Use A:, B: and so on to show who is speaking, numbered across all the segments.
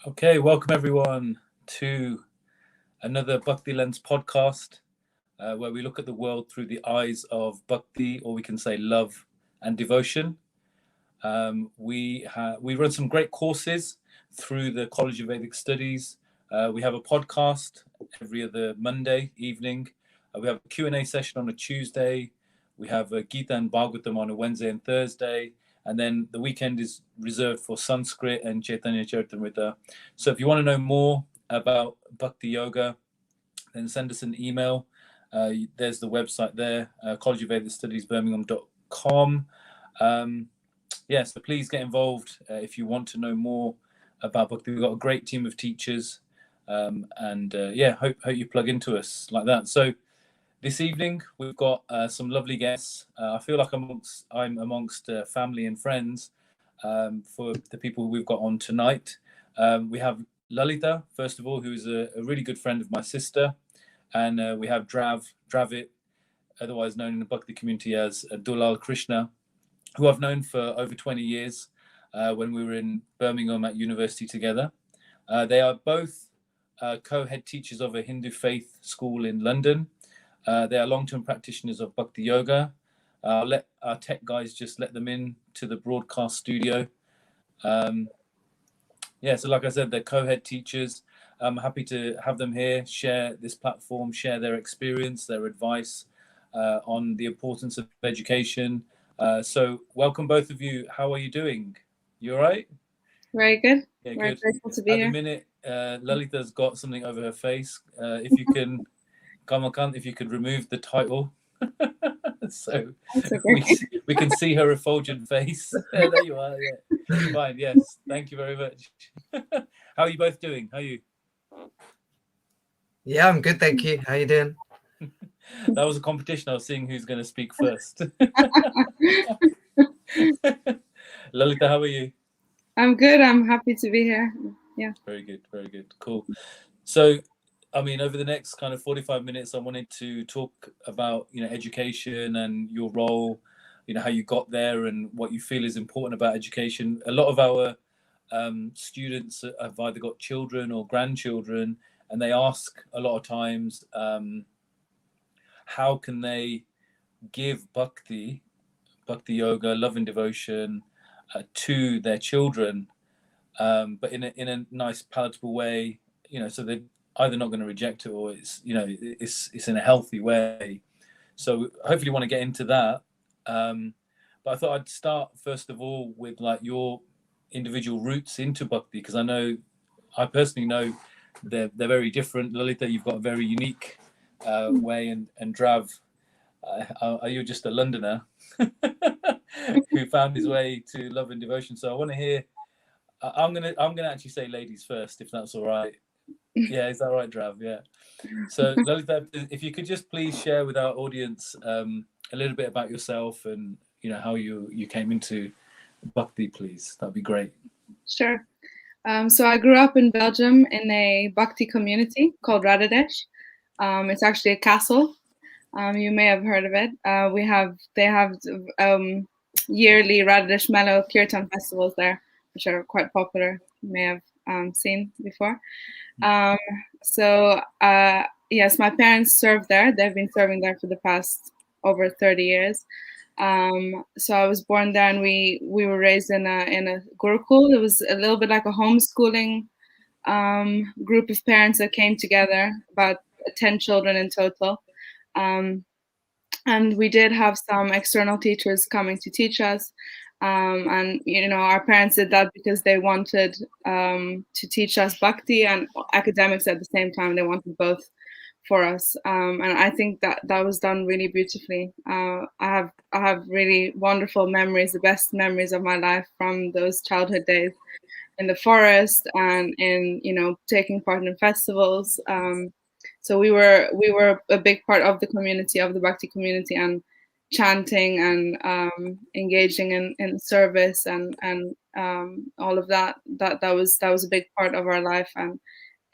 A: Okay, welcome everyone to another Bhakti Lens podcast, where we look at the world through the eyes of Bhakti, or we can say love and devotion. We run some great courses through the College of Vedic Studies. We have a podcast every other Monday evening. We have a Q&A session on a Tuesday. We have Gita and Bhagavatam on a Wednesday and Thursday. And then the weekend is reserved for Sanskrit and Chaitanya Charitamrita. So if you want to know more about Bhakti Yoga, then send us an email. There's the website there, College of Vedic Studies, Birmingham.com. So please get involved if you want to know more about Bhakti. We've got a great team of teachers. Hope you plug into us like that. So this evening, we've got some lovely guests. I feel like I'm amongst family and friends for the people who we've got on tonight. We have Lalita, first of all, who's a really good friend of my sister. And we have Dravit, otherwise known in the Bhakti community as Dulal Krishna, who I've known for over 20 years when we were in Birmingham at university together. They are both co-head teachers of a Hindu faith school in London. They are long-term practitioners of Bhakti Yoga. I'll let our tech guys just let them in to the broadcast studio. So like I said, they're co-head teachers. I'm happy to have them here, share this platform, share their experience, their advice on the importance of education. So welcome both of you. How are you doing? You all right?
B: Very good.
A: Yeah,
B: Very
A: good.
B: grateful to be
A: At
B: here.
A: the minute, Lalita's got something over her face. If you can... Kamakant, if you could remove the title, so we can see her effulgent face. There you are. Yeah, fine. Yes, thank you very much. How are you both doing? How are you?
C: Yeah, I'm good, thank you. How you doing?
A: That was a competition. I was seeing who's going to speak first. Lalita, how are you?
B: I'm good. I'm happy to be here. Yeah.
A: Very good. Very good. Cool. So, I mean, over the next kind of 45 minutes, I wanted to talk about, education and your role, how you got there and what you feel is important about education. A lot of our students have either got children or grandchildren, and they ask a lot of times, how can they give Bhakti Yoga, love and devotion to their children, but in a nice, palatable way, so they either not going to reject it or it's in a healthy way. So hopefully you want to get into that. But I thought I'd start first of all with like your individual roots into Bhakti, because I personally know they're very different. Lalita, you've got a very unique way, and Drav, are you just a Londoner who found his way to love and devotion? So I want to hear. I'm gonna actually say ladies first, if that's all right. Yeah, is that right, Drav? Yeah. So Lalita, if you could just please share with our audience a little bit about yourself and how you came into Bhakti, please. That'd be great.
B: Sure. So I grew up in Belgium in a Bhakti community called Radhadesh. It's actually a castle. You may have heard of it. They have yearly Radhadesh Mellow Kirtan festivals there, which are quite popular. You may have seen before. Yes, my parents served there. They've been serving there for the past over 30 years. So I was born there, and we were raised in a gurukul. It was a little bit like a homeschooling group of parents that came together, about 10 children in total. And we did have some external teachers coming to teach us. And our parents did that because they wanted to teach us Bhakti and academics at the same time. They wanted both for us, and I think that was done really beautifully. I have really wonderful memories, the best memories of my life from those childhood days in the forest and in taking part in festivals. So we were a big part of the community, of the Bhakti community, and chanting and engaging in service and all of that was a big part of our life, and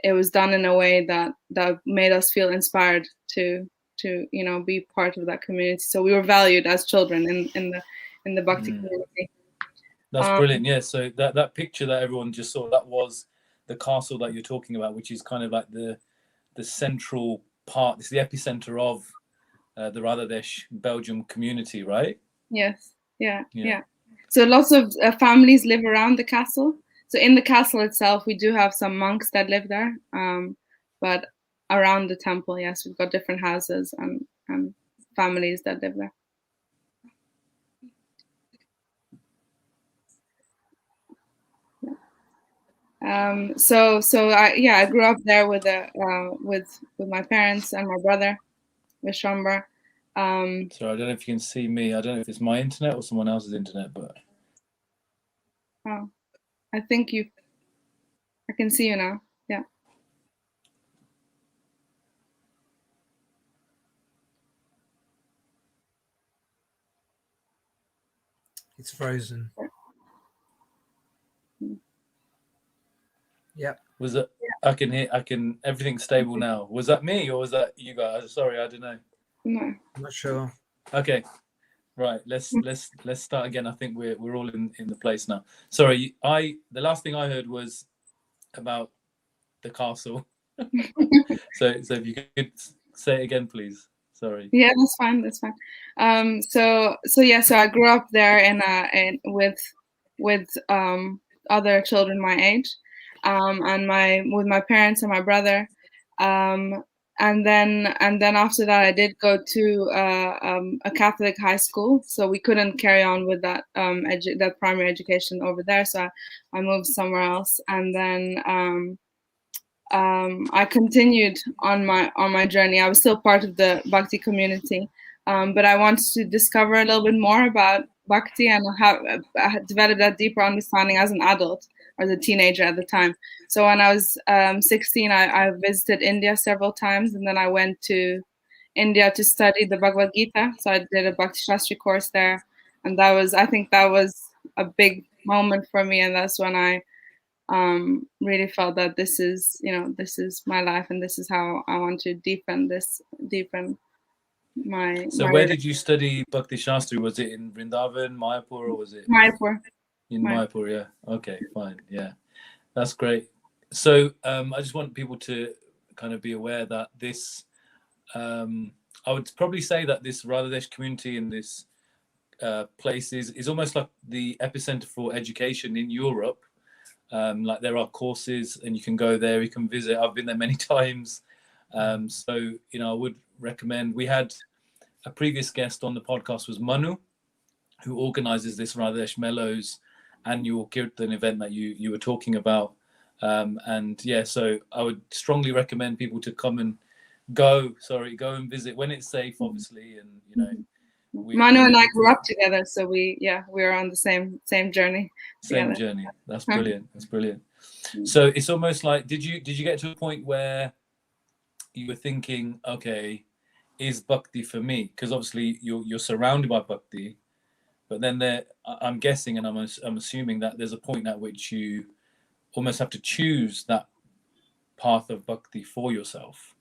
B: it was done in a way that made us feel inspired to be part of that community. So we were valued as children in the Bhakti community.
A: That's brilliant. Yeah. So that picture that everyone just saw, that was the castle that you're talking about, which is kind of like the central part. It's the epicenter of the radhadesh Belgium community, right?
B: Yes. Yeah. So lots of families live around the castle. So in the castle itself, we do have some monks that live there. But around the temple, yes, we've got different houses and families that live there. So I grew up there with my parents and my brother, Vishwambar.
A: Sorry, I don't know if you can see me. I don't know if it's my internet or someone else's internet, but
B: Oh, I think I can see you now. Yeah.
C: It's frozen. Yep.
A: was it? Yeah. I can hear. Everything's stable now. Was that me or was that you guys? Sorry, I don't know.
B: No.
C: I'm not sure.
A: Okay, right. Let's start again. I think we're all in the place now. Sorry, the last thing I heard was about the castle. so if you could say it again, please. Sorry.
B: Yeah, that's fine. So I grew up there in with other children my age, and with my parents and my brother, and then after that I did go to a Catholic high school, so we couldn't carry on with that that primary education over there, so I moved somewhere else, and then I continued on my journey. I was still part of the Bhakti community, but I wanted to discover a little bit more about Bhakti and have developed that deeper understanding as an adult or as a teenager at the time. So when I was 16, I visited India several times, and then I went to India to study the Bhagavad Gita. So I did a Bhakti Shastri course there, and I think that was a big moment for me, and that's when I really felt that this is my life, and this is how I want to deepen my.
A: So where did you study Bhakti Shastri? Was it in Vrindavan, Mayapur, or was it
B: Mayapur?
A: In Mayapur, yeah. Okay, fine, yeah, that's great. So I just want people to kind of be aware that this, I would probably say that this Radhadesh community in this place is almost like the epicenter for education in Europe. Like there are courses and you can go there, you can visit. I've been there many times. So, I would recommend. We had a previous guest on the podcast was Manu, who organizes this Radhadesh Mellows annual Kirtan event that you were talking about. And yeah, so I would strongly recommend people to come and go and visit when it's safe, obviously. And,
B: Manu and I grew up together, so we're on the same journey.
A: Same journey. That's brilliant. That's brilliant. So it's almost like, did you get to a point where you were thinking, okay, is Bhakti for me? Because obviously you're surrounded by Bhakti, but then I'm guessing and I'm assuming that there's a point at which you almost have to choose that path of Bhakti for yourself.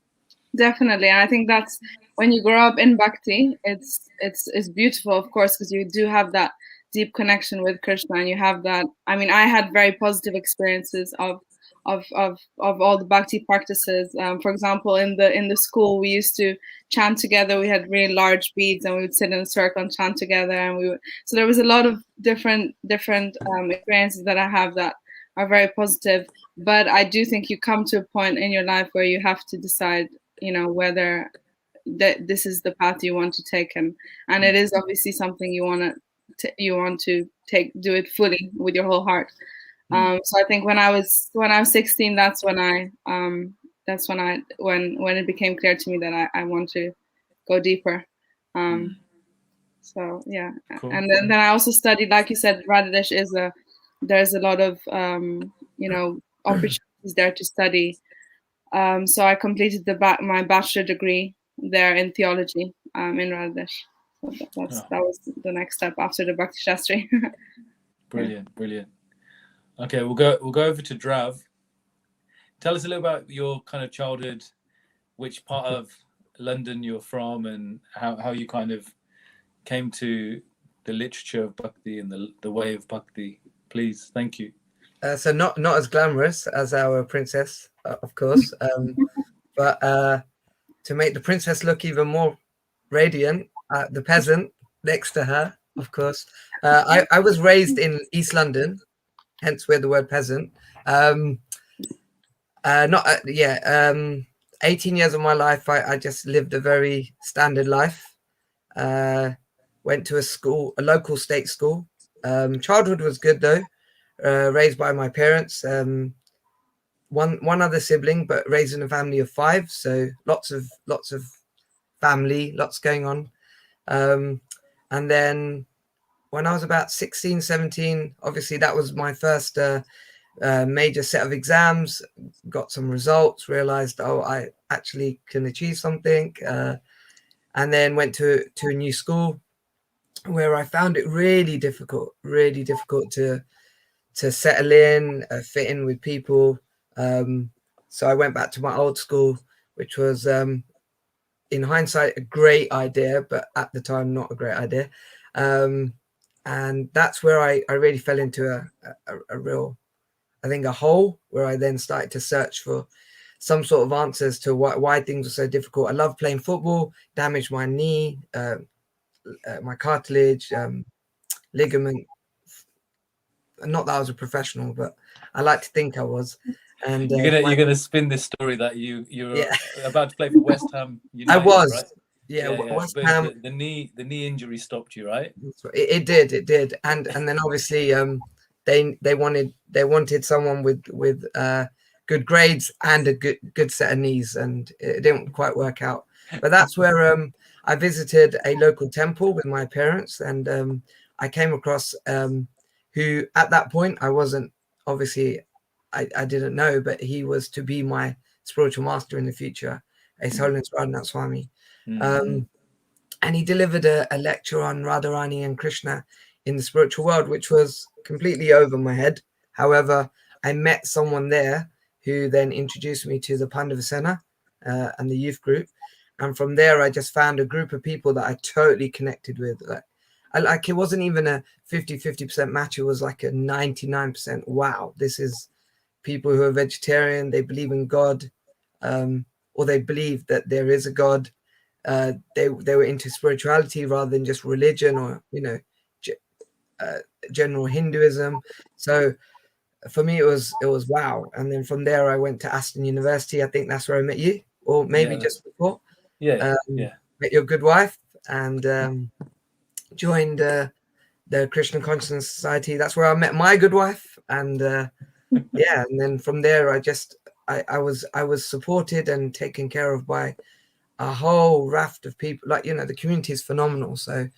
B: Definitely, and I think that's when you grow up in Bhakti, it's beautiful, of course, because you do have that deep connection with Krishna, and you have that. I mean, I had very positive experiences of all the Bhakti practices. For example, in the school, we used to chant together. We had really large beads, and we would sit in a circle and chant together. And so there was a lot of different experiences that I have that are very positive. But I do think you come to a point in your life where you have to decide, whether this is the path you want to take, and it is obviously something you want to do it fully with your whole heart. So I think when I was 16, that's when it became clear to me that I want to go deeper. So yeah, cool. And then I also studied, like you said, Radhadesh there's a lot of opportunities there to study. So I completed my bachelor degree there in theology in Radhadesh. So that was the next step after the Bhakti Shastri.
A: Brilliant. Okay, we'll go over to Drav. Tell us a little about your kind of childhood, which part of London you're from, and how you kind of came to the literature of Bhakti and the way of Bhakti. Please, thank you.
C: So not as glamorous as our princess, of course, but to make the princess look even more radiant, the peasant next to her, of course. I was raised in East London, hence where the word peasant. Not yeah. 18 years of my life, I just lived a very standard life. Went to a local state school. Childhood was good though. Raised by my parents. One other sibling, but raised in a family of 5, so lots of family, lots going on. And then when I was about 16, 17, obviously that was my first major set of exams, got some results, realized, oh, I actually can achieve something. And then went to a new school where I found it really difficult to settle in, fit in with people. So I went back to my old school, which was, in hindsight, a great idea, but at the time, not a great idea. And that's where I really fell into a real, I think, a hole where I then started to search for some sort of answers to why things were so difficult. I love playing football, damaged my knee, my cartilage, ligament. Not that I was a professional, but I like to think I was. And
A: you're gonna spin this story that you're
C: yeah.
A: about to play for West Ham United.
C: I was,
A: right?
C: yeah. West
A: But
C: Ham.
A: the knee injury stopped you, right?
C: It did, and then obviously they wanted someone with good grades and a good set of knees, and it didn't quite work out. But that's where I visited a local temple with my parents, and I came across who at that point I wasn't, obviously I didn't know, but he was to be my spiritual master in the future, His Holiness Radhanath Swami. And he delivered a lecture on Radharani and Krishna in the spiritual world, which was completely over my head. However, I met someone there who then introduced me to the Pandavasena and the youth group. And from there, I just found a group of people that I totally connected with. Like it wasn't even a 50% match. It was like a 99%. Wow, this is people who are vegetarian. They believe in God, or they believe that there is a God. They were into spirituality rather than just religion or general Hinduism. So for me, it was wow. And then from there, I went to Aston University. I think that's where I met you, or maybe just before. Met your good wife and joined the Krishna Consciousness Society. That's where I met my good wife, and yeah. And then from there, I was supported and taken care of by a whole raft of people. Like, the community is phenomenal. So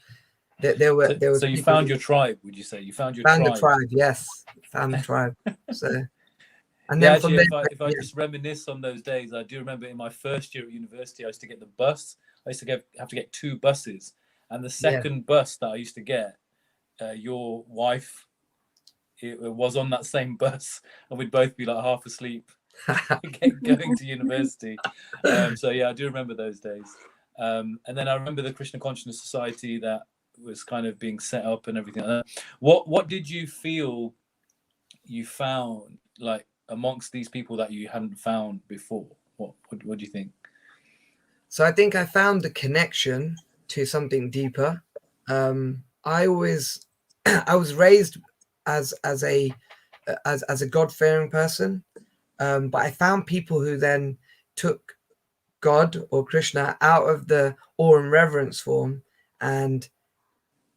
C: there were
A: so you found your tribe, would you say? You found your
C: tribe?
A: The tribe,
C: yes. Found the tribe. So and
A: yeah,
C: then
A: actually,
C: from there,
A: if I just reminisce on those days, I do remember in my first year at university, I used to get the bus. I used to have to get 2 buses, and the second bus that I used to get, your wife, it was on that same bus, and we'd both be like half asleep going to university. So yeah, I do remember those days. And then I remember the Krishna Consciousness Society that was kind of being set up and everything like that. What did you feel you found, like, amongst these people that you hadn't found before? What do you think?
C: So I think I found the connection to something deeper. I was raised as a God-fearing person, but I found people who then took God or Krishna out of the awe and reverence form, and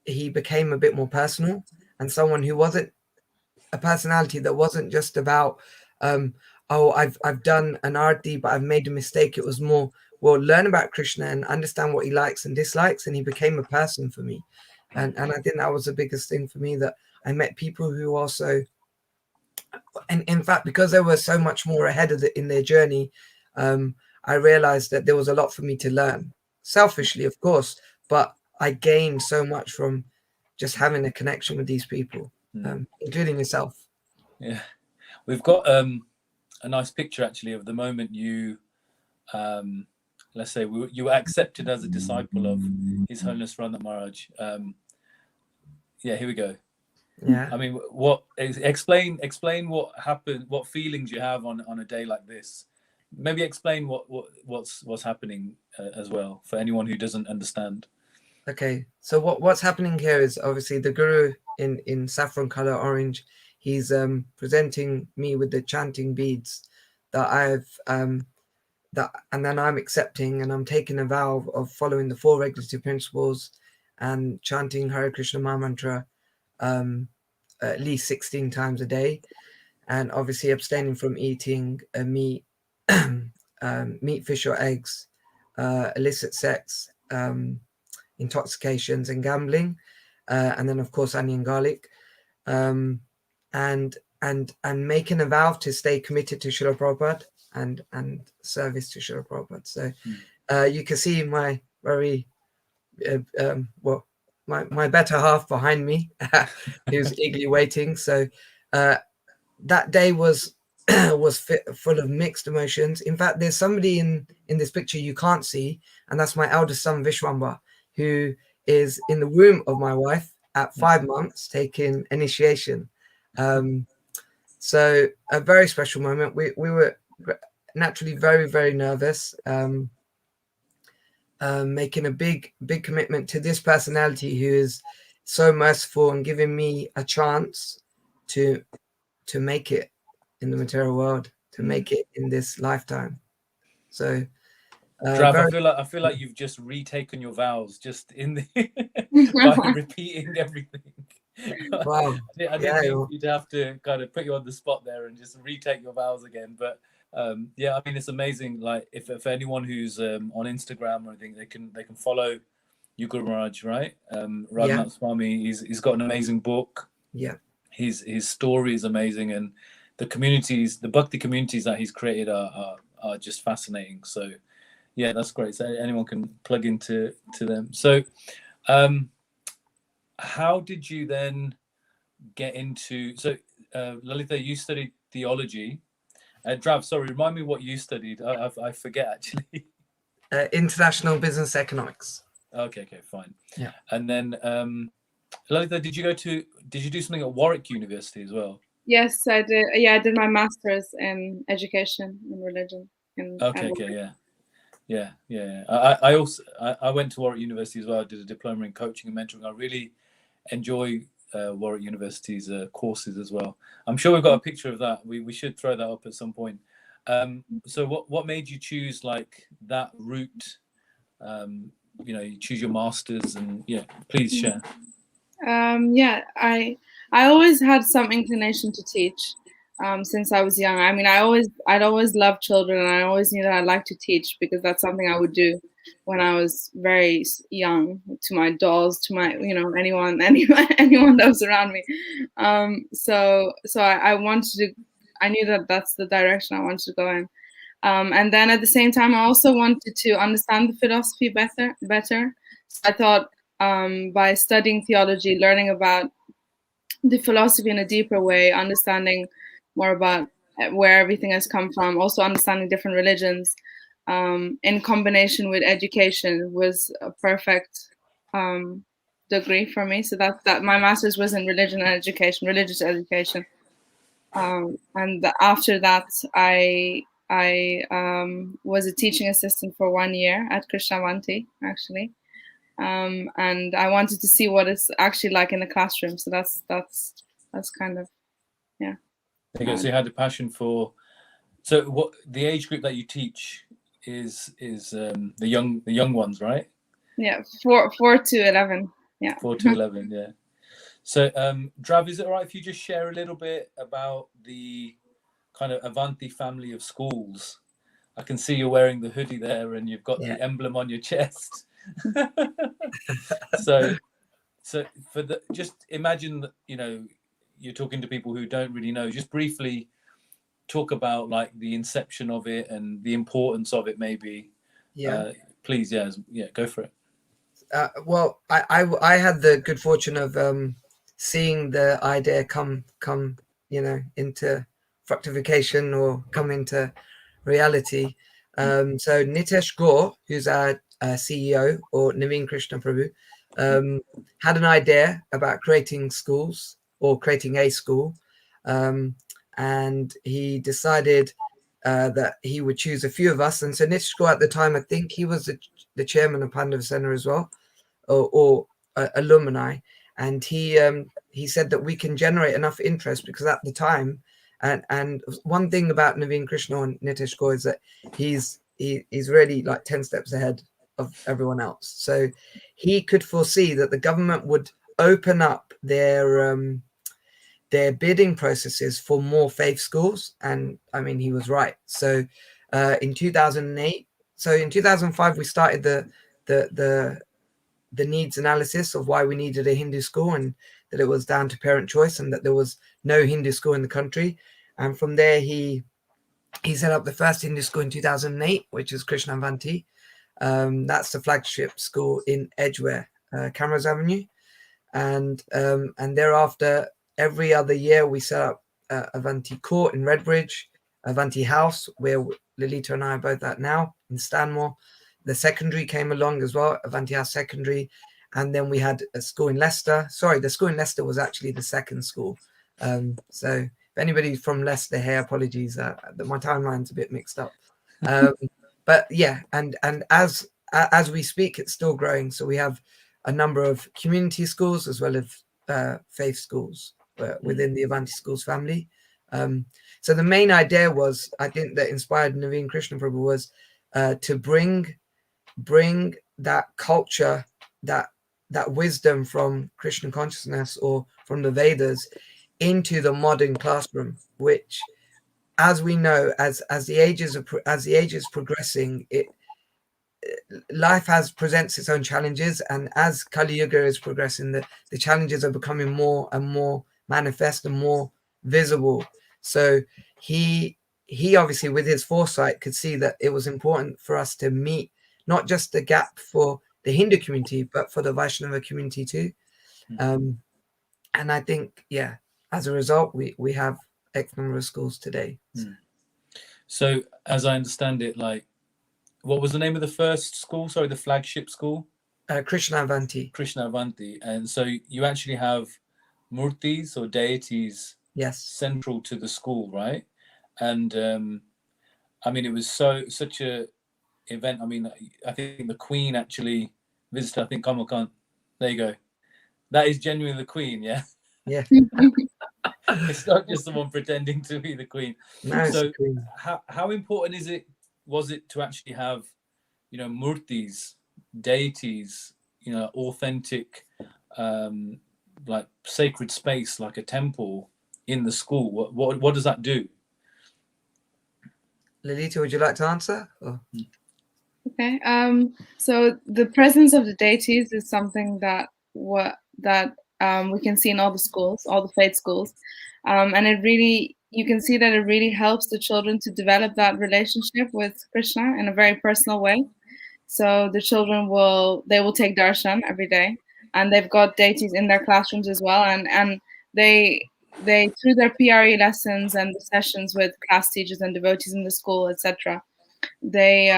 C: he became a bit more personal, and someone who wasn't a personality that wasn't just about oh, I've done an arti, but I've made a mistake. It was more, well, learn about Krishna and understand what he likes and dislikes, and he became a person for me. And I think that was the biggest thing for me, that I met people who also, and in fact, because they were so much more ahead of in their journey, I realized that there was a lot for me to learn, selfishly, of course, but I gained so much from just having a connection with these people, including yourself.
A: Yeah, we've got a nice picture actually of the moment you, let's say, you were accepted as a disciple of His Holiness Radhanath Maharaj. Yeah, here we go.
C: Yeah.
A: I mean, explain what happened, what feelings you have on a day like this. Maybe explain what's happening as well for anyone who doesn't understand.
C: Okay, so what's happening here is obviously the guru in saffron color orange. He's presenting me with the chanting beads that and then I'm accepting, and I'm taking a vow of following the 4 regulative principles and chanting Hare Krishna Maha Mantra at least 16 times a day, and obviously abstaining from eating meat, meat, fish, or eggs, illicit sex, intoxications, and gambling, and then of course onion garlic, and making a vow to stay committed to Srila Prabhupada and service to Srila Prabhupada. So you can see my very my better half behind me, who's eagerly waiting. So that day was full of mixed emotions. In fact, there's somebody in this picture you can't see, and that's my eldest son Vishwamba, who is in the womb of my wife at 5 months taking initiation. So a very special moment. We were naturally very, very nervous, making a big commitment to this personality who is so merciful and giving me a chance to make it in the material world, to make it in this lifetime. So
A: Drav, I feel like you've just retaken your vows just in the by repeating everything.
C: Wow.
A: I didn't mean you to have to kind of put you on the spot there and just retake your vows again. But yeah, I mean, it's amazing. Like if anyone who's on Instagram or anything, they can follow you, Guru Maharaj, right? Radhanath Swami, he's got an amazing book.
C: Yeah.
A: His story is amazing, and the communities, the Bhakti communities that he's created are just fascinating. So yeah, that's great. So anyone can plug into them. So how did you then get into, so Lalita, you studied theology. Drav, sorry, remind me what you studied. I forget actually.
C: International business economics.
A: Okay, fine.
C: Yeah.
A: And then Lalita, did you do something at Warwick University as well?
B: Yes, I did. Yeah, I did my master's in education and religion.
A: Yeah. I also went to Warwick University as well. I did a diploma in coaching and mentoring. I really enjoy Warwick University's courses as well. I'm sure we've got a picture of that. We should throw that up at some point. So what made you choose like that route? You choose your masters, and please share.
B: I always had some inclination to teach since I was young. I mean, I'd always loved children, and I always knew that I'd like to teach because that's something I would do when I was very young, to my dolls, to my anyone that was around me. So I wanted to. I knew that that's the direction I wanted to go in. And then at the same time, I also wanted to understand the philosophy better. So I thought by studying theology, learning about the philosophy in a deeper way, understanding more about where everything has come from, also understanding different religions, in combination with education was a perfect degree for me. So that my master's was in religion and education, religious education. And after that, I was a teaching assistant for 1 year at Avanti, actually. And I wanted to see what it's actually like in the classroom. So that's kind of, yeah.
A: Okay, so you had a passion for. So what the age group that you teach is the young ones, right?
B: Yeah, 4 to 11. Yeah.
A: 4 to 11. Yeah. So Drav, is it all right if you just share a little bit about the kind of Avanti family of schools? I can see you're wearing the hoodie there, and you've got the emblem on your chest. so for just imagine that you're talking to people who don't really know. Just briefly talk about like the inception of it and the importance of it, maybe. Please, go for it.
C: Well, I had the good fortune of seeing the idea come into fructification or come into reality. So Nitesh Gore, who's our CEO, or Naveen Krishna Prabhu, had an idea about creating schools or creating a school. And he decided that he would choose a few of us. And so Nitishko at the time, I think he was the chairman of Pandava Center as well, or alumni. And he said that we can generate enough interest, because at the time, and one thing about Naveen Krishna and Nitishko is that he's really like 10 steps ahead of everyone else. So he could foresee that the government would open up their bidding processes for more faith schools. And I mean, he was right. So in 2008, so in 2005, we started the needs analysis of why we needed a Hindu school, and that it was down to parent choice, and that there was no Hindu school in the country. And from there, he set up the first Hindu school in 2008, which is Krishna Avanti. That's the flagship school in Edgware, Camrose Avenue. And thereafter, every other year, we set up Avanti Court in Redbridge, Avanti House, where Lalita and I are both at now, in Stanmore. The secondary came along as well, Avanti House Secondary. And then we had a school in Leicester. Sorry, the school in Leicester was actually the second school. So if anybody from Leicester here, apologies, my timeline's a bit mixed up. But yeah, and as we speak, it's still growing. So we have a number of community schools as well as faith schools within the Avanti Schools family. So the main idea was, I think, that inspired Naveen Krishna Prabhu was to bring that culture, that wisdom from Krishna consciousness or from the Vedas into the modern classroom, which, as we know, as the ages progressing, life presents its own challenges, and as Kali Yuga is progressing, the challenges are becoming more and more manifest and more visible. So he obviously, with his foresight, could see that it was important for us to meet not just the gap for the Hindu community, but for the Vaishnava community too. And I think, yeah, as a result, we have X number of schools today.
A: So as I understand it, like, what was the name of the first school? Sorry, the flagship school?
C: Krishna Avanti.
A: Krishna Avanti. And so you actually have murtis or deities,
C: yes,
A: central to the school, right? And I mean, it was such a event. I mean, I think the Queen actually visited, I think, Kamakant. There you go. That is genuinely the Queen, yeah?
C: Yeah.
A: It's not just someone pretending to be the Queen.
C: No,
A: so
C: Queen.
A: How important was it to actually have, murtis, deities, authentic, like sacred space, like a temple in the school? What does that do?
C: Lalita, would you like to answer? Or?
B: Okay. So the presence of the deities is something that we can see in all the schools, all the faith schools, and you can see that it really helps the children to develop that relationship with Krishna in a very personal way. So the children will take darshan every day, and they've got deities in their classrooms as well, and they through their PRE lessons and the sessions with class teachers and devotees in the school, etc. They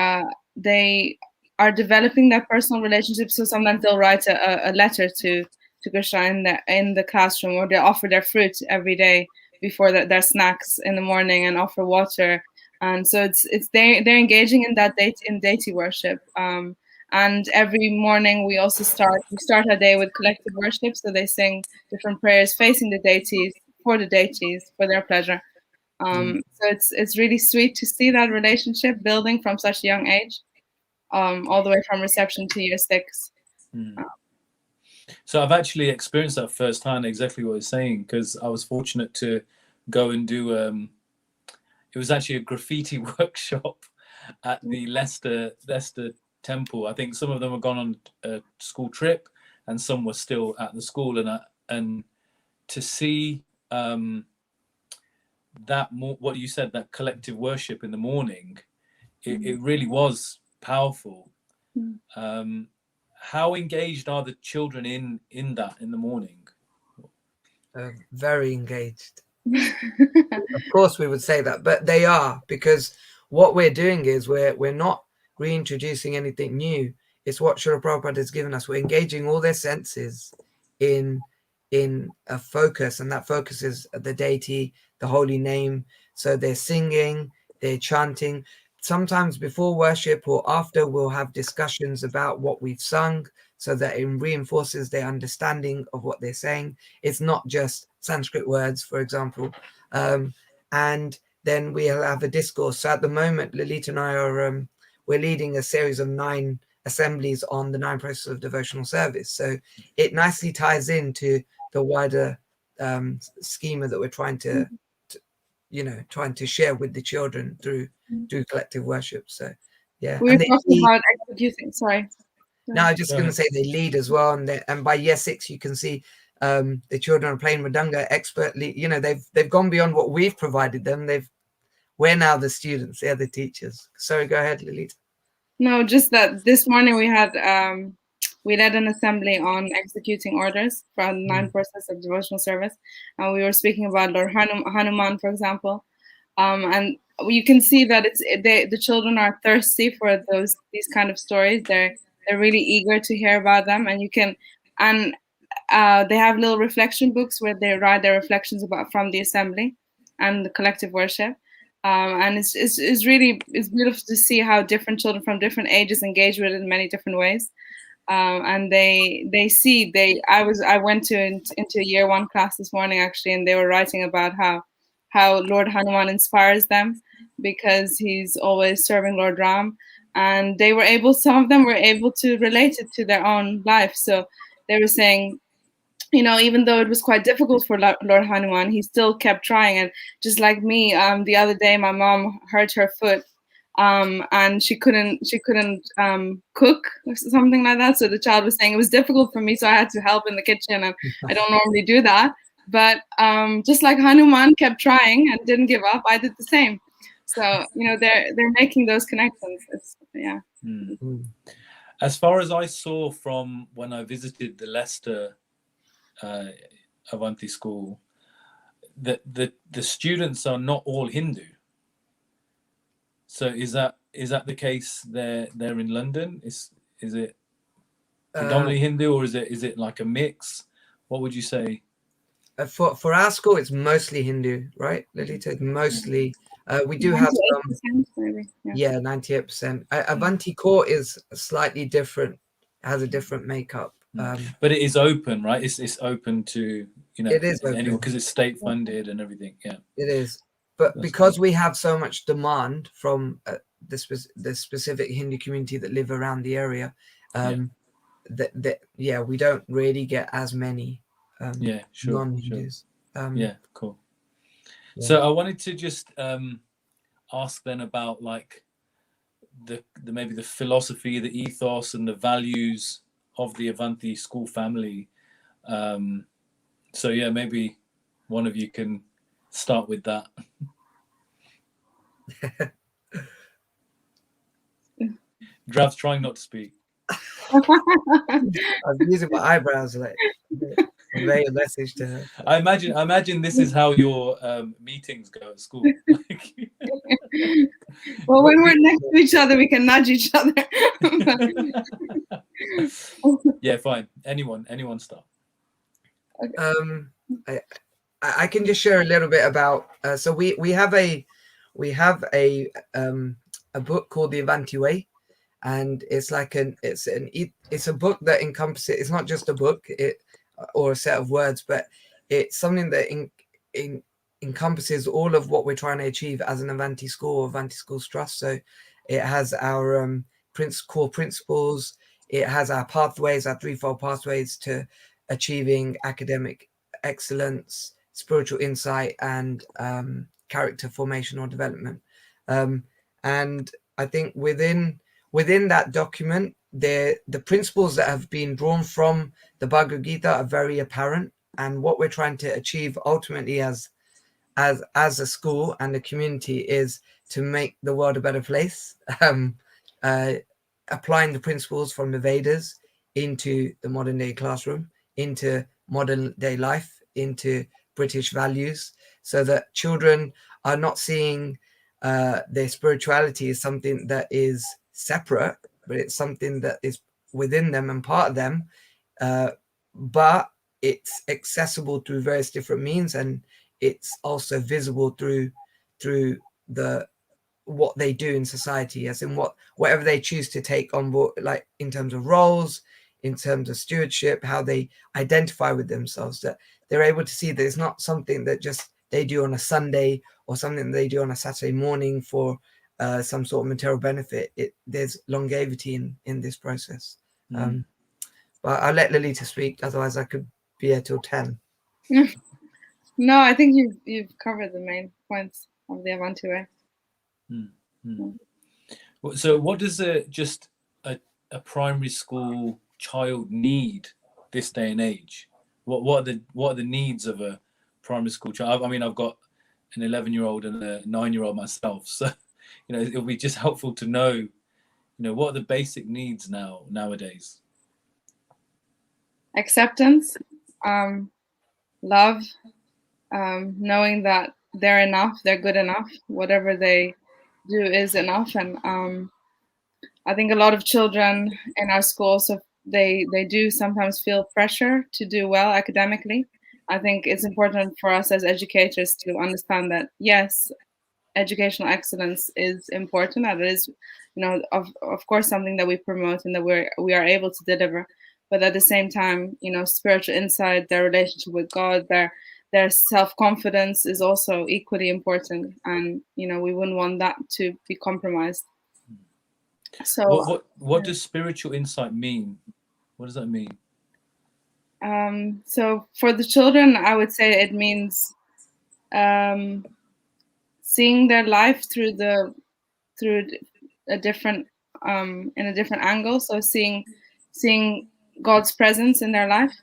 B: are developing that personal relationship. So sometimes they'll write a letter to Krishna in the classroom, or they offer their fruit every day before their snacks in the morning, and offer water. And so they're engaging in that deity worship. And every morning we start our day with collective worship. So they sing different prayers facing the deities, for their pleasure. So it's really sweet to see that relationship building from such a young age, all the way from reception to year 6.
A: So I've actually experienced that firsthand, exactly what you're saying, because I was fortunate to go and do it was actually a graffiti workshop at the Leicester temple. I think some of them had gone on a school trip and some were still at the school, and to see what you said, that collective worship in the morning, it really was powerful. How engaged are the children in that in the morning?
C: Very engaged. Of course we would say that, but they are, because what we're doing is we're not reintroducing anything new. It's what Srila Prabhupada has given us. We're engaging all their senses in in a focus, and that focus is the deity, the holy name. So they're singing, they're chanting. Sometimes before worship or after, we'll have discussions about what we've sung, so that it reinforces their understanding of what they're saying. It's not just Sanskrit words, for example. And then we'll have a discourse. So at the moment, Lalita and I are we're leading a series of 9 assemblies on the 9 processes of devotional service. So it nicely ties into the wider schema that we're trying to share with the children through collective worship. So yeah.
B: We were talking about executing. Sorry.
C: Now I'm just going to say they lead as well, and by year 6 you can see the children are playing Mridanga expertly. You know, they've gone beyond what we've provided them. We're now the students, they're the teachers. Sorry, go ahead, Lalita.
B: No, just that this morning we led an assembly on executing orders from the 9 processes of devotional service, and we were speaking about Lord Hanuman, for example, and you can see that the children are thirsty for these kind of stories. They're really eager to hear about them, and they have little reflection books where they write their reflections from the assembly and the collective worship. And it's beautiful to see how different children from different ages engage with it in many different ways. And I went into a year 1 class this morning actually, and they were writing about how Lord Hanuman inspires them because he's always serving Lord Ram, and some of them were able to relate it to their own life. So they were saying, you know, even though it was quite difficult for Lord Hanuman, he still kept trying. And just like me, the other day, my mom hurt her foot, and she couldn't cook or something like that. So the child was saying it was difficult for me, so I had to help in the kitchen, and I don't normally do that. But just like Hanuman kept trying and didn't give up, I did the same. So you know, they're making those connections.
A: As far as I saw from when I visited the Leicester Avanti School, the students are not all Hindu. So is that the case there in London? Is it predominantly Hindu, or is it like a mix? What would you say?
C: For our school, it's mostly Hindu, right, Lalita? Mostly. We do have some,
B: maybe.
C: Yeah, 98%. Avanti Core is slightly different, has a different makeup.
A: But it is open, right? It's open to, you know,
C: it is
A: anyone, because it's state funded and everything. Yeah,
C: it is. But that's because we have so much demand from the specific Hindu community that live around the area, we don't really get as many non-Hindus.
A: Sure. Cool. Yeah. So I wanted to just ask then about like the maybe the philosophy, the ethos, and the values of the Avanti school family. So yeah, maybe one of you can start with that. Drav's trying not to speak.
C: I'm using my eyebrows like convey a message to her.
A: I imagine this is how your meetings go at school.
B: Well, when we're next to each other, we can nudge each other.
A: Yeah, fine. Anyone start.
C: I can just share a little bit about. So we have a book called the Avanti Way, and it's like it's a book that encompasses. It's not just a book or a set of words, but it's something that encompasses all of what we're trying to achieve as an Avanti School or Avanti Schools Trust. So it has our core principles. It has our pathways, our threefold pathways to achieving academic excellence, spiritual insight, and character formation or development. And I think within that document, the principles that have been drawn from the Bhagavad Gita are very apparent. And what we're trying to achieve ultimately as a school and a community is to make the world a better place, applying the principles from the Vedas into the modern day classroom, into modern day life, into British values, so that children are not seeing their spirituality as something that is separate, but it's something that is within them and part of them, but it's accessible through various different means, and it's also visible through the what they do in society, as in whatever they choose to take on board, like in terms of roles, in terms of stewardship, how they identify with themselves, that they're able to see that it's not something that just they do on a Sunday or something they do on a Saturday morning for some sort of material benefit. There's longevity in this process. But I'll let Lalita speak, otherwise I could be here till 10.
B: No, I think you've covered the main points of the Avanti way.
A: So what does just a primary school child need this day and age? What are the needs of a primary school child? I mean, I've got an 11-year-old and a 9-year-old myself, so it'll be just helpful to know, what are the basic needs nowadays?
B: Acceptance, love, knowing that they're enough, they're good enough, whatever they do is enough. And I think a lot of children in our schools, so they do sometimes feel pressure to do well academically. I think it's important for us as educators to understand that, yes, educational excellence is important, and it is, of course, something that we promote and that we are able to deliver. But at the same time, spiritual insight, their relationship with God, their self-confidence is also equally important, and we wouldn't want that to be compromised. So
A: what does spiritual insight mean? What does that mean?
B: So for the children, I would say it means seeing their life through a different in a different angle. So seeing God's presence in their life,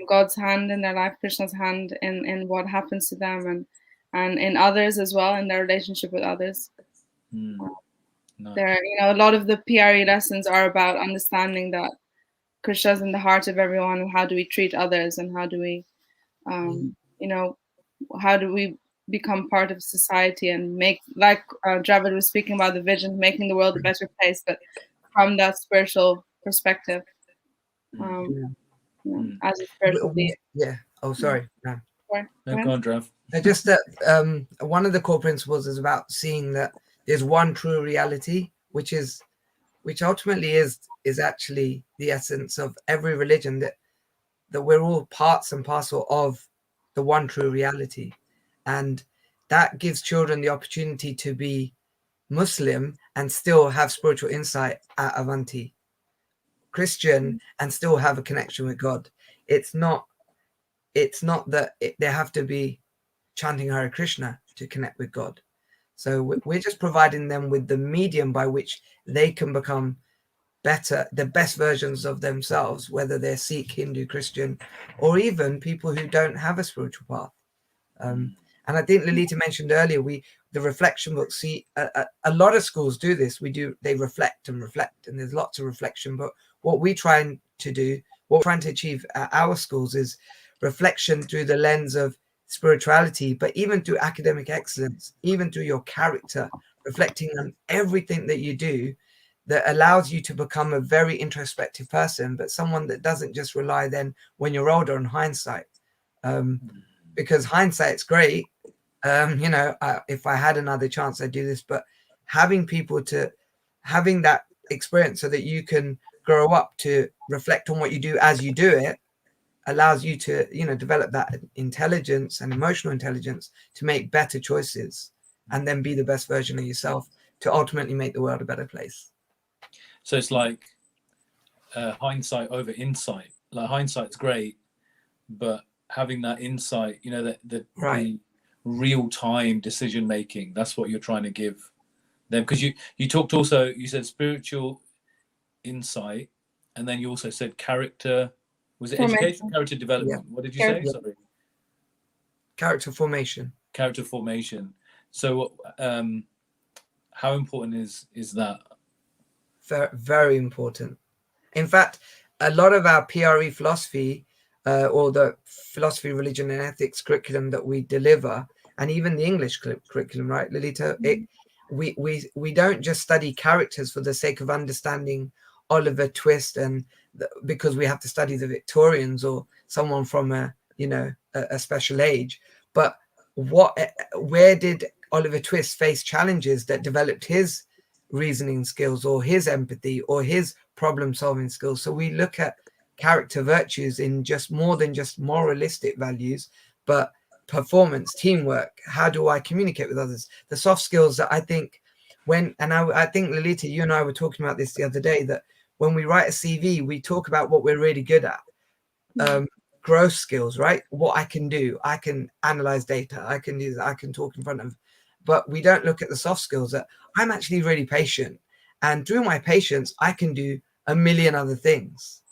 B: God's hand in their life, Krishna's hand in what happens to them, and in others as well, in their relationship with others.
A: Nice.
B: There, a lot of the PRE lessons are about understanding that Krishna's in the heart of everyone, and how do we treat others, and how do we, how do we become part of society and make, like Dravit was speaking about, the vision, making the world a better place, but from that spiritual perspective. As a spiritual being.
C: Yeah. Oh, sorry. No.
A: No, go on, Drav.
C: Just that one of the core principles is about seeing that there's one true reality, which ultimately is actually the essence of every religion, that we're all parts and parcel of the one true reality. And that gives children the opportunity to be Muslim and still have spiritual insight at Avanti, Christian and still have a connection with God. It's not that they have to be chanting Hare Krishna to connect with God. So we're just providing them with the medium by which they can become the best versions of themselves, whether they're Sikh, Hindu, Christian, or even people who don't have a spiritual path. And I think Lalita mentioned earlier, the reflection book. See, a lot of schools do this. They reflect, and there's lots of reflection. But what we're trying to achieve at our schools is reflection through the lens of spirituality, but even through academic excellence, even through your character, reflecting on everything that you do, that allows you to become a very introspective person, but someone that doesn't just rely then when you're older on hindsight. Because hindsight's great. If I had another chance, I'd do this, but having that experience so that you can grow up to reflect on what you do as you do it allows you to, develop that intelligence and emotional intelligence to make better choices and then be the best version of yourself to ultimately make the world a better place.
A: So it's like hindsight over insight. Like hindsight's great, but having that insight, the real-time decision making, that's what you're trying to give them. Because you talked also, you said spiritual insight, and then you also said character. Was it education, character development? Yeah. What did you say? Sorry.
C: Character formation.
A: Character formation. So how important is that?
C: Very, very important. In fact, a lot of our PRE philosophy or the philosophy, religion and ethics curriculum that we deliver, and even the English curriculum, right, Lalita? We don't just study characters for the sake of understanding Oliver Twist and because we have to study the Victorians or someone from a special age. But where did Oliver Twist face challenges that developed his reasoning skills or his empathy or his problem solving skills? So we look at character virtues in just more than just moralistic values, but performance, teamwork, how do I communicate with others, the soft skills that I think I think Lalita, you and I were talking about this the other day, that when we write a CV, we talk about what we're really good at. Growth skills, right? What I can do, I can analyze data, I can do that, I can talk in front of, but we don't look at the soft skills that I'm actually really patient, and through my patience I can do a million other things.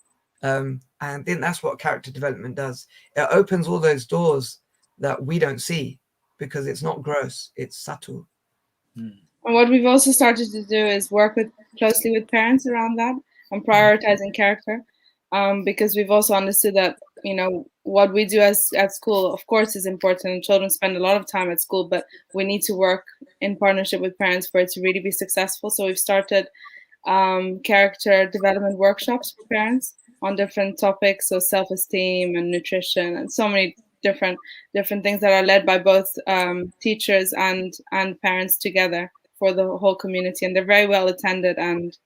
C: And I think that's what character development does. It opens all those doors that we don't see because it's not gross, it's subtle.
B: And what we've also started to do is work closely with parents around that and prioritizing character, because we've also understood that what we do at school, of course, is important. Children spend a lot of time at school, but we need to work in partnership with parents for it to really be successful. So we've started character development workshops for parents on different topics, so self-esteem and nutrition and so many different things that are led by both teachers and parents together for the whole community, and they're very well attended, and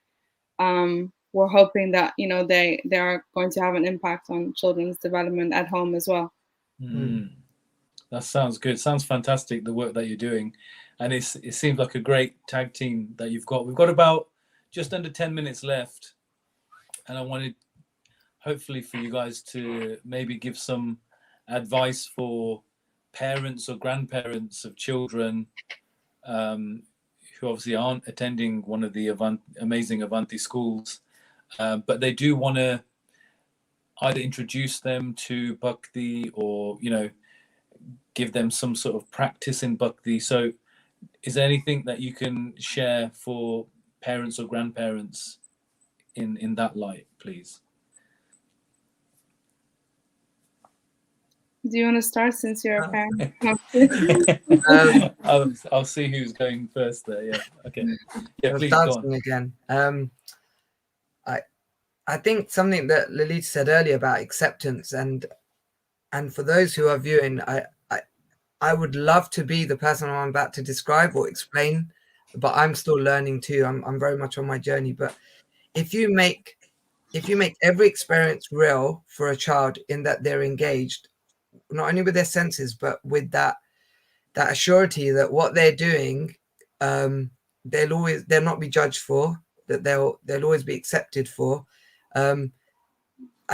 B: we're hoping that they are going to have an impact on children's development at home as well.
A: That sounds good. Sounds fantastic, the work that you're doing, and it seems like a great tag team that you've got. We've got about just under 10 minutes left, and I wanted hopefully for you guys to maybe give some advice for parents or grandparents of children who obviously aren't attending one of the amazing Avanti schools, but they do want to either introduce them to Bhakti or give them some sort of practice in Bhakti. So is there anything that you can share for parents or grandparents in that light, please?
B: Do you want to start since you're a parent?
A: I'll see who's going first there. Yeah. Okay. Yeah, please go on.
C: Again. I think something that Lalita said earlier about acceptance, and for those who are viewing, I would love to be the person I'm about to describe or explain, but I'm still learning too. I'm very much on my journey. But if you make every experience real for a child in that they're engaged, not only with their senses, but with that assurity that what they're doing, they'll not be judged for, that they'll always be accepted for. I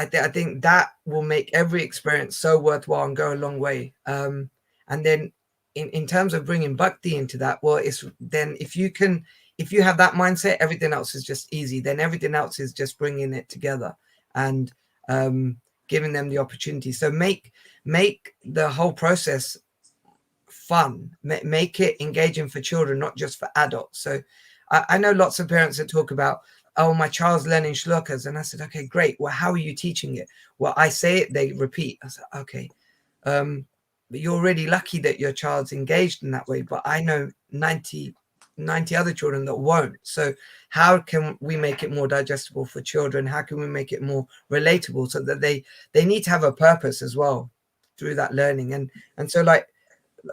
C: think that will make every experience so worthwhile and go a long way. And then in terms of bringing Bhakti into that, well, it's then if you have that mindset, everything else is just easy. Then everything else is just bringing it together and giving them the opportunity. So make the whole process fun, make it engaging for children, not just for adults. So I know lots of parents that talk about, oh, my child's learning shlokas, and I said, okay, great, well, how are you teaching it? Well, I say it, they repeat. I said, okay, but you're really lucky that your child's engaged in that way, but I know 90 other children that won't. So how can we make it more digestible for children? How can we make it more relatable so that they need to have a purpose as well through that learning? And so like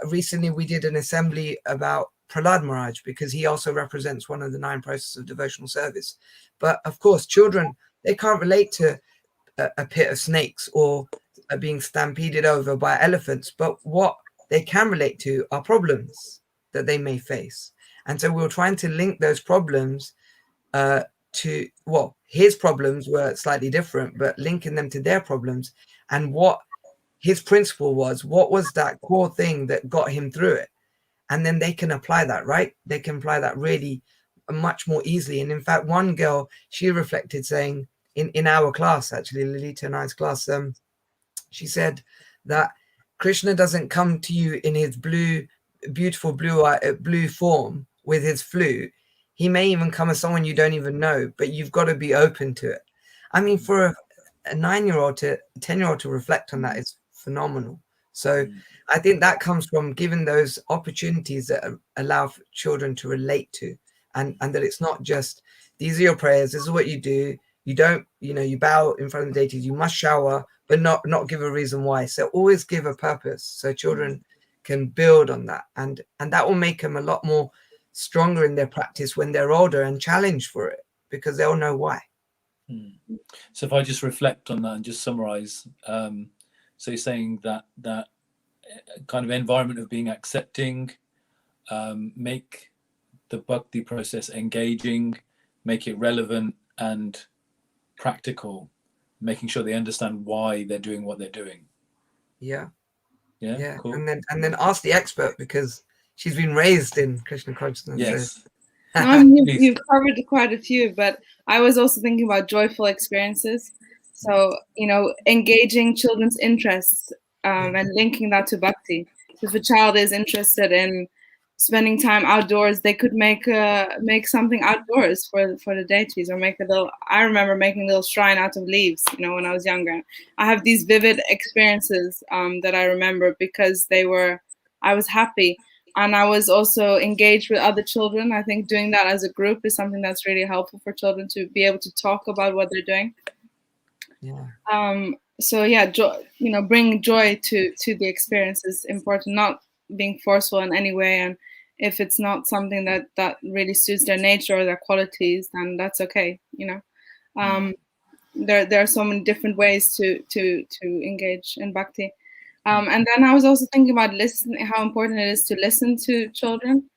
C: recently we did an assembly about Prahlad Maharaj, because he also represents one of the 9 processes of devotional service. But of course, children, they can't relate to a pit of snakes or being stampeded over by elephants, but what they can relate to are problems that they may face. And so we were trying to link those problems to, well, his problems were slightly different, but linking them to their problems and what his principle was, what was that core thing that got him through it. And then they can apply that, right? They can apply that really much more easily. And in fact, one girl, she reflected saying in our class, actually, Lalita and I's class, she said that Krishna doesn't come to you in his beautiful blue form with his flute. He may even come as someone you don't even know, but you've got to be open to it. I mean, for a 9-year-old to 10-year-old to reflect on that is phenomenal. So I think that comes from giving those opportunities that allow children to relate to, and that it's not just these are your prayers. This is what you do. You don't, you bow in front of the deities. You must shower, but not give a reason why. So always give a purpose, so children can build on that, and that will make them a lot more stronger in their practice when they're older and challenged for it, because they'll know why.
A: So if I just reflect on that and just summarize, so you're saying that kind of environment of being accepting, make the bhakti process engaging, make it relevant and practical, making sure they understand why they're doing what they're doing.
C: Yeah.
A: Cool.
C: And then ask the expert, because she's been raised in Krishna consciousness.
A: Yes.
B: So. You've covered quite a few, but I was also thinking about joyful experiences. So, engaging children's interests and linking that to bhakti. So if a child is interested in spending time outdoors, they could make something outdoors for the deities, or I remember making a little shrine out of leaves, when I was younger. I have these vivid experiences that I remember because I was happy. And I was also engaged with other children. I think doing that as a group is something that's really helpful for children to be able to talk about what they're doing.
C: Yeah.
B: So yeah, bring joy to the experience is important, not being forceful in any way. And if it's not something that really suits their nature or their qualities, then that's okay. There are so many different ways to engage in bhakti. And then I was also thinking about how important it is to listen to children.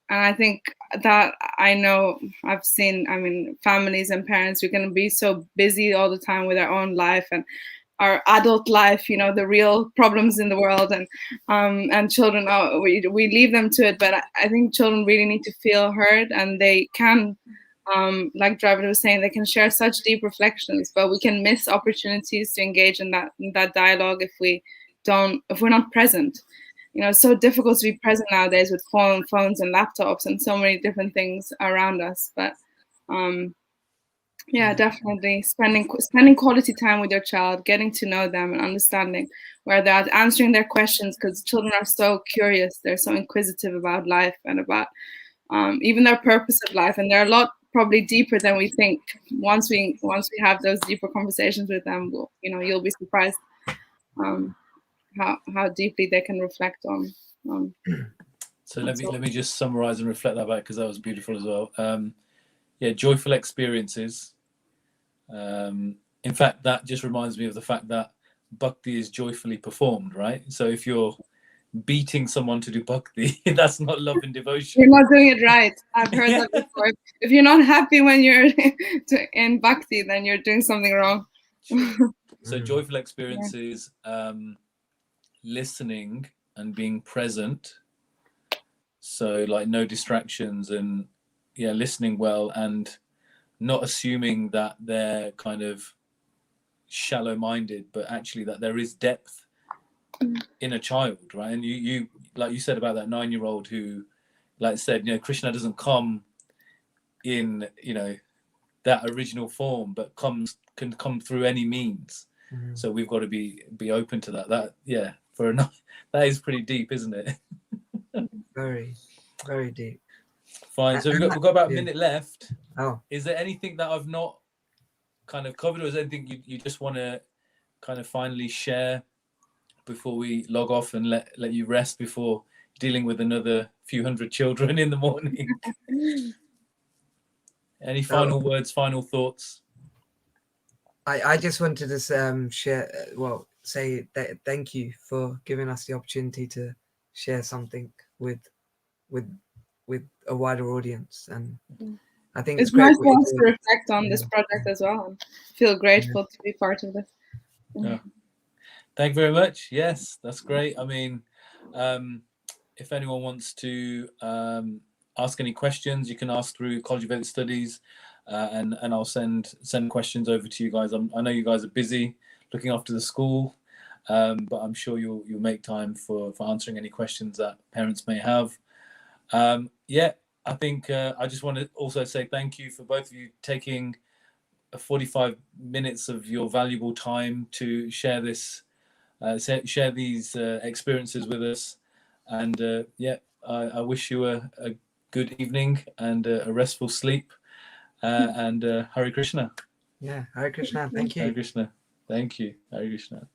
B: And I think that I've seen, families and parents, we're going to be so busy all the time with our own life and our adult life, the real problems in the world, and children, we leave them to it. But I think children really need to feel heard, and they can, like Dravit was saying, they can share such deep reflections, but we can miss opportunities to engage in that dialogue if we're not present. It's so difficult to be present nowadays with phones and laptops and so many different things around us. But definitely spending quality time with your child, getting to know them and understanding where they're at, answering their questions, because children are so curious, they're so inquisitive about life and about even their purpose of life, and they're a lot probably deeper than we think. Once we have those deeper conversations with them, you'll be surprised how deeply they can reflect on.
A: So let me just summarize and reflect that back, because that was beautiful as well. Joyful experiences. In fact, that just reminds me of the fact that bhakti is joyfully performed, right? So if you're beating someone to do bhakti, that's not love and devotion.
B: You're not doing it right. I've heard that before. If you're not happy when you're in bhakti, then you're doing something wrong.
A: So joyful experiences, listening and being present. So like no distractions, and listening well, and not assuming that they're kind of shallow-minded, but actually that there is depth in a child, right? And you like you said about that 9-year-old who, like said, Krishna doesn't come in that original form, but can come through any means. So we've got to be open to that. That is pretty deep, isn't it?
C: Very, very deep.
A: Fine. So we've got about a minute left.
C: Oh,
A: is there anything that I've not kind of covered, or is there anything you just want to kind of finally share before we log off and let you rest before dealing with another few hundred children in the morning? Any final words, final thoughts?
C: I just wanted to say that thank you for giving us the opportunity to share something with a wider audience, and I think
B: it's nice for us to reflect on this project as well, and feel grateful to be part of this.
A: Thank you very much. Yes, that's great. I mean, if anyone wants to ask any questions, you can ask through College of Vedic Studies, and I'll send questions over to you guys. I know you guys are busy looking after the school, but I'm sure you'll make time for answering any questions that parents may have. I think I just want to also say thank you for both of you taking 45 minutes of your valuable time to share this, share these experiences with us. And I wish you a good evening and a restful sleep. and Hare Krishna.
C: Yeah, Hare Krishna. Thank you.
A: Hare Krishna. Thank you. Hare Krishna.